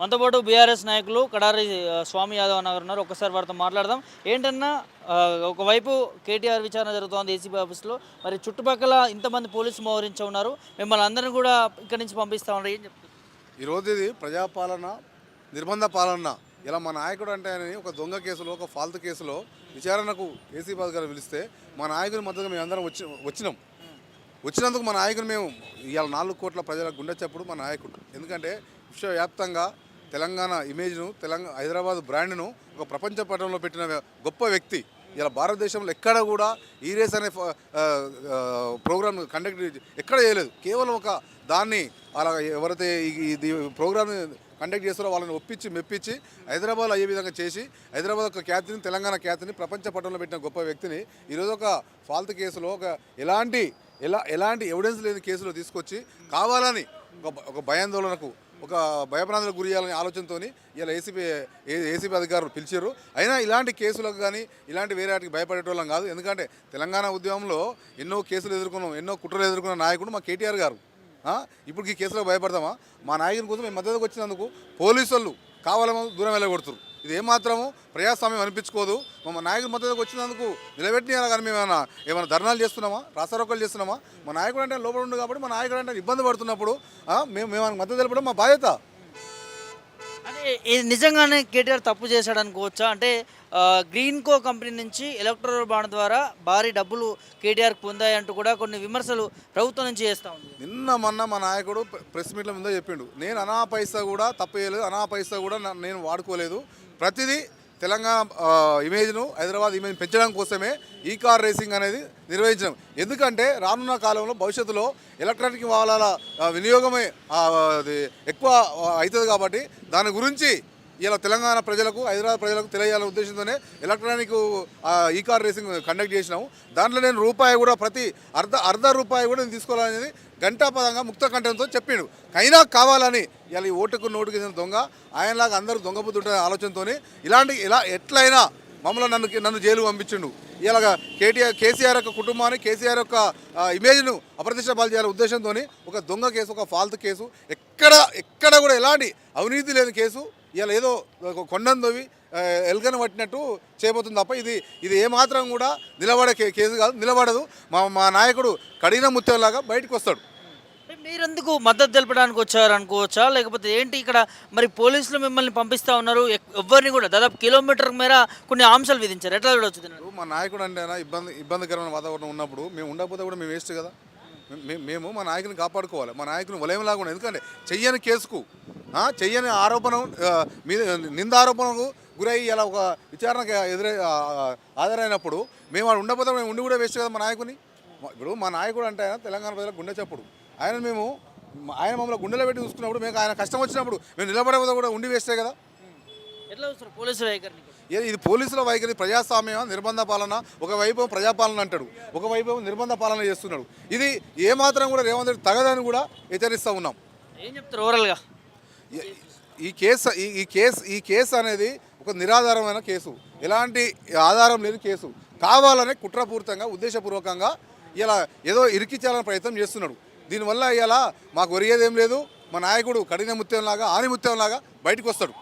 మనతో పాటు బీఆర్ఎస్ నాయకులు కడారి స్వామి యాదవ్ అన్న గారు ఉన్నారు. ఒక్కసారి వారితో మాట్లాడదాం. ఏంటన్నా ఒకవైపు కేటీఆర్ విచారణ జరుగుతోంది ఏసీబీ ఆఫీస్లో. మరి చుట్టుపక్కల ఇంతమంది పోలీసు మోహరించి ఉన్నారు. మిమ్మల్ని అందరిని కూడా ఇక్కడి నుంచి పంపిస్తా ఉన్నారు. ఏం చెప్తారు? ఈరోజు ఇది ప్రజాపాలన, నిర్బంధ పాలన. ఇలా మా నాయకుడు అంటే ఆయన ఒక దొంగ కేసులో, ఒక ఫాల్తు కేసులో విచారణకు ఏసీబీ అధికారులు పిలిస్తే మా నాయకుని మద్దతుగా మేము అందరం వచ్చినందుకు మా నాయకుని మేము ఇవాళ 4 కోట్ల ప్రజల గుండె చప్పుడు మా నాయకుడు. ఎందుకంటే విశ్వవ్యాప్తంగా తెలంగాణ ఇమేజ్ను, హైదరాబాద్ బ్రాండ్ను ఒక ప్రపంచ పటంలో పెట్టిన గొప్ప వ్యక్తి. ఇలా భారతదేశంలో ఎక్కడ కూడా ఈ రేస్ అనే ప్రోగ్రామ్ కండక్ట్ ఎక్కడ చేయలేదు. కేవలం ఒక దాన్ని అలా ఎవరైతే ఇది ప్రోగ్రామ్ కండక్ట్ చేస్తారో వాళ్ళని ఒప్పించి మెప్పించి హైదరాబాద్ అయ్యే విధంగా చేసి హైదరాబాద్ ఒక ఖ్యాతిని, తెలంగాణ ఖ్యాతిని ప్రపంచ పటంలో పెట్టిన గొప్ప వ్యక్తిని ఈరోజు ఒక ఫాల్తు కేసులో ఎలాంటి ఎవిడెన్స్ లేని కేసులో తీసుకొచ్చి కావాలని ఒక భయాందోళనకు, ఒక భయప్రాంతాలకు గురి చేయాలనే ఆలోచనతో ఇలా ఏసీబీ అధికారులు పిలిచారు. అయినా ఇలాంటి కేసులకు కానీ ఇలాంటి వేరే వాటికి భయపడేటోళ్ళం కాదు. ఎందుకంటే తెలంగాణ ఉద్యమంలో ఎన్నో కేసులు ఎదుర్కొన్నాం, ఎన్నో కుట్రలు ఎదుర్కొన్న నాయకుడు మా కేటీఆర్ గారు. ఇప్పుడు ఈ కేసులో భయపడతామా? మా నాయకుని కోసం మేము మద్దతుకు వచ్చినందుకు పోలీసు వాళ్ళు కావాలేమో దూరం వెళ్ళగొడుతున్నారు. ఇది ఏమాత్రము ప్రజాస్వామ్యం అనిపించుకోదు. మా నాయకుడి మద్దతుకు వచ్చినందుకు నిలబెట్టినా కానీ మేము ఏమైనా ధర్నాలు చేస్తున్నామా, రాస్తారోకలు చేస్తున్నామా? మా నాయకుడు అంటే లోపల ఉంది కాబట్టి మా నాయకుడు అంటే ఇబ్బంది పడుతున్నప్పుడు మేము మద్దతు తెలపడం మా బాధ్యత. అంటే నిజంగానే కేటీఆర్ తప్పు చేశాడు అనుకోవచ్చా? అంటే గ్రీన్ కో కంపెనీ నుంచి ఎలక్ట్రల్ బాండ్ ద్వారా భారీ డబ్బులు కేటీఆర్కి పొందాయంటూ కూడా కొన్ని విమర్శలు ప్రభుత్వం నుంచి చేస్తూ ఉంది. మొన్న మా నాయకుడు ప్రెస్ మీట్ల ముందే చెప్పిండు, నేను అనా పైసా కూడా తప్పు చేయలేదు, అనా పైసా కూడా నేను వాడుకోలేదు. ప్రతిదీ తెలంగాణ ఇమేజ్ను, హైదరాబాద్ ఇమేజ్ పెంచడం కోసమే ఈ కార్ రేసింగ్ అనేది నిర్వహించడం. ఎందుకంటే రానున్న కాలంలో భవిష్యత్తులో ఎలక్ట్రానిక్ వాహనాల వినియోగమే అది ఎక్కువ అవుతుంది కాబట్టి దాని గురించి ఇలా తెలంగాణ ప్రజలకు, హైదరాబాద్ ప్రజలకు తెలియాలనే ఉద్దేశంతోనే ఎలక్ట్రానిక్ ఈ కార్ రేసింగ్ కండక్ట్ చేసినాము. దాంట్లో నేను రూపాయి కూడా ప్రతి అర్ధ రూపాయి కూడా నేను తీసుకోవాలనేది గంటాపదంగా ముక్త కంఠంతో చెప్పిండు. అయినా కావాలని ఇలా ఈ ఓటుకు నోటుకి దొంగ ఆయనలాగా అందరూ దొంగ బుద్ధి ఉంటుందనే ఆలోచనతో ఇలా ఎట్లయినా మమ్మల్ని నన్ను జైలు పంపించిండు. ఇలాగ కేసీఆర్ యొక్క కుటుంబాన్ని, కేసీఆర్ యొక్క ఇమేజ్ను అప్రతిష్ట పాలు చేయాలనే ఉద్దేశంతో ఒక దొంగ కేసు, ఒక ఫాల్తు కేసు, ఎక్కడ కూడా ఎలాంటి అవినీతి లేని కేసు ఇలా ఏదో కొండందోవి ఎలుకను పట్టినట్టు చేయబోతుంది తప్ప ఇది ఏమాత్రం కూడా నిలబడే కేసు కాదు, నిలబడదు. మా నాయకుడు కడిగిన ముత్యంలాగా బయటకు వస్తాడు. మీరెందుకు మద్దతు తెలపడానికి వచ్చారు అనుకోవచ్చా? లేకపోతే ఏంటి ఇక్కడ మరి పోలీసులు మిమ్మల్ని పంపిస్తూ ఉన్నారు, ఎవరిని కూడా దాదాపు కిలోమీటర్ మేర కొన్ని ఆంక్షలు విధించారు, ఎట్లా చూడవచ్చు? మా నాయకుడు అంటే ఇబ్బందికరమైన వాతావరణం ఉన్నప్పుడు మేము ఉండకపోతే కూడా మేము వేస్ట్ కదా. మేము మా నాయకుని కాపాడుకోవాలి, మా నాయకుని వలయంలాగా ఉండాలి. ఎందుకంటే చెయ్యని కేసుకు, చెయ్యని ఆరోపణ మీద నిందారోపణకు గురై ఇలా ఒక విచారణకు ఆధారైనప్పుడు మేము వాడు ఉండకపోతే మేము ఉండి కూడా వేస్ట్ కదా మా నాయకుని. ఇప్పుడు మా నాయకుడు అంటే ఆయన తెలంగాణ ప్రజలకు గుండె చప్పుడు. ఆయన మమ్మల్ని గుండెలో పెట్టి చూసుకున్నప్పుడు మేము ఆయన కష్టం వచ్చినప్పుడు మేము నిలబడకపోతే కూడా ఉండి వేస్తే కదా. ఎట్లా చూస్తారు పోలీసుల వైఖరిని? ఇది పోలీసుల వైఖరి ప్రజాస్వామ్యం, నిర్బంధ పాలన. ఒకవైపు ప్రజాపాలన అంటాడు, ఒకవైపు నిర్బంధ పాలన చేస్తున్నాడు. ఇది ఏమాత్రం కూడా రేవంత్ రెడ్డి తగదని కూడా హెచ్చరిస్తూ ఉన్నాం. ఏం చెప్తారు ఓవరాల్గా? ఈ కేసు అనేది ఒక నిరాధారమైన కేసు, ఎలాంటి ఆధారం లేని కేసు. కావాలనే కుట్రపూరితంగా, ఉద్దేశపూర్వకంగా ఇలా ఏదో ఇరికించాలని ప్రయత్నం చేస్తున్నాడు. దీనివల్ల ఇలా మాకు ఒరిగేదేం లేదు. మా నాయకుడు కఠిన ముత్యంలాగా, ఆని ముత్యంలాగా బయటకు వస్తాడు.